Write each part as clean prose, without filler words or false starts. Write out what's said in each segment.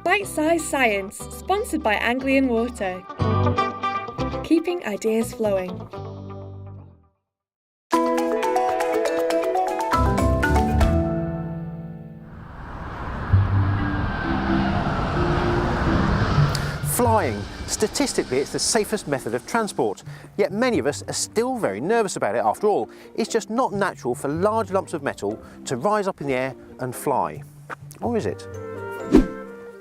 Bitesized Science, sponsored by Anglian Water. Keeping ideas flowing. Flying. Statistically, it's the safest method of transport, yet many of us are still very nervous about it after all. It's just not natural for large lumps of metal to rise up in the air and fly. Or is it?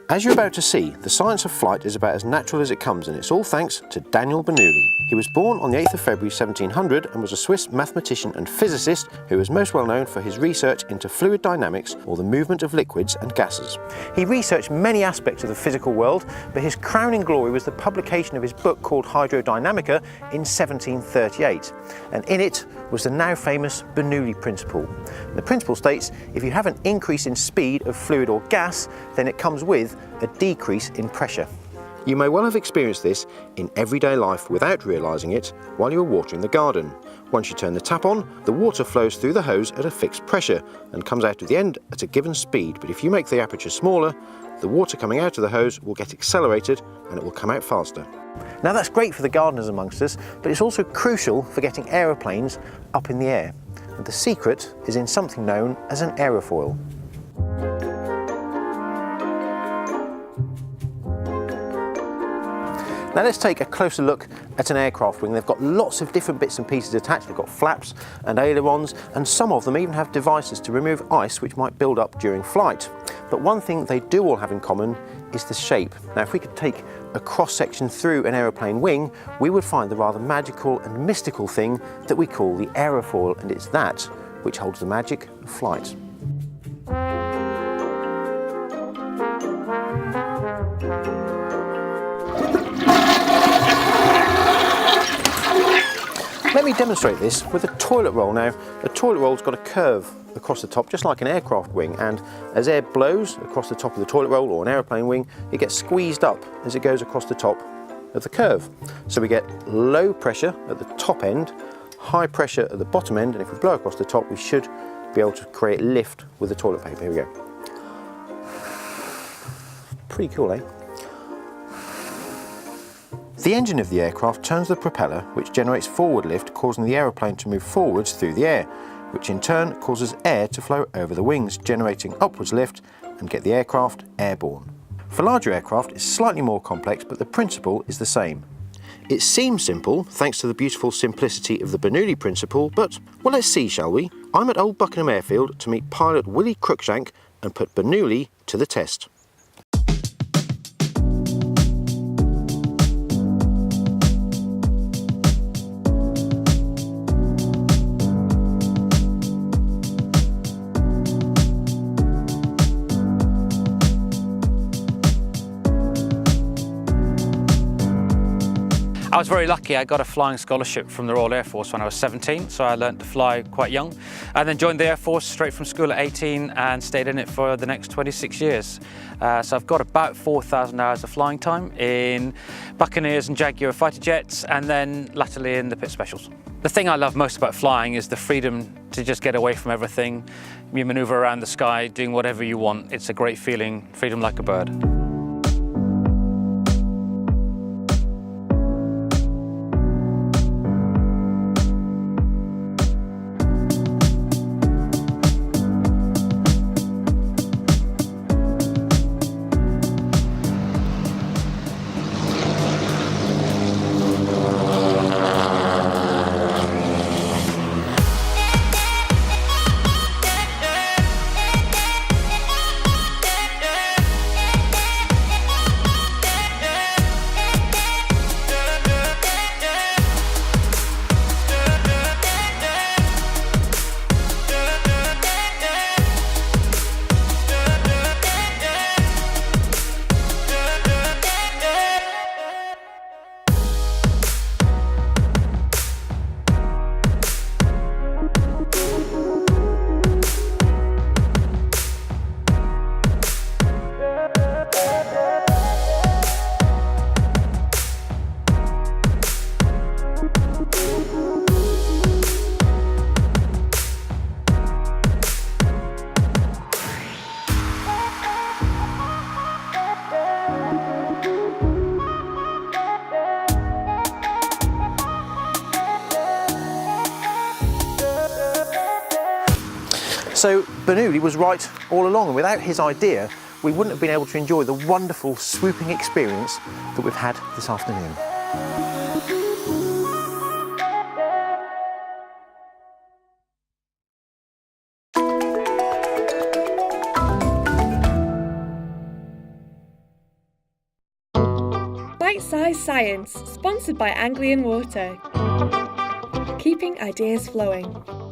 As you're about to see, the science of flight is about as natural as it comes, and it's all thanks to Daniel Bernoulli. He was born on the 8th of February 1700 and was a Swiss mathematician and physicist who is most well known for his research into fluid dynamics, or the movement of liquids and gases. He researched many aspects of the physical world, but his crowning glory was the publication of his book called Hydrodynamica in 1738, and in it was the now famous Bernoulli Principle. The principle states if you have an increase in speed of fluid or gas, then it comes with a decrease in pressure. You may well have experienced this in everyday life without realising it while you're watering the garden. Once you turn the tap on, the water flows through the hose at a fixed pressure and comes out of the end at a given speed, but if you make the aperture smaller, the water coming out of the hose will get accelerated and it will come out faster. Now that's great for the gardeners amongst us, but it's also crucial for getting aeroplanes up in the air. And the secret is in something known as an aerofoil. Now let's take a closer look at an aircraft wing. They've got lots of different bits and pieces attached. They've got flaps and ailerons, and some of them even have devices to remove ice which might build up during flight. But one thing they do all have in common is the shape. Now if we could take a cross-section through an aeroplane wing, we would find the rather magical and mystical thing that we call the aerofoil, and it's that which holds the magic of flight. Let me demonstrate this with a toilet roll. Now, a toilet roll's got a curve across the top, just like an aircraft wing, and as air blows across the top of the toilet roll or an aeroplane wing, it gets squeezed up as it goes across the top of the curve. So we get low pressure at the top end, high pressure at the bottom end, and if we blow across the top, we should be able to create lift with the toilet paper. Here we go. Pretty cool, eh? The engine of the aircraft turns the propeller, which generates forward lift, causing the aeroplane to move forwards through the air, which in turn causes air to flow over the wings, generating upwards lift and get the aircraft airborne. For larger aircraft, it's slightly more complex, but the principle is the same. It seems simple, thanks to the beautiful simplicity of the Bernoulli Principle, but, well, let's see, shall we? I'm at Old Buckenham Airfield to meet pilot Willie Cruikshank and put Bernoulli to the test. I was very lucky. I got a flying scholarship from the Royal Air Force when I was 17, so I learned to fly quite young, and then joined the Air Force straight from school at 18 and stayed in it for the next 26 years. So I've got about 4,000 hours of flying time in Buccaneers and Jaguar fighter jets, and then latterly in the Pit Specials. The thing I love most about flying is the freedom to just get away from everything. You maneuver around the sky, doing whatever you want. It's a great feeling, freedom like a bird. So Bernoulli was right all along, and without his idea, we wouldn't have been able to enjoy the wonderful swooping experience that we've had this afternoon. Bitesized Science, sponsored by Anglian Water. Keeping ideas flowing.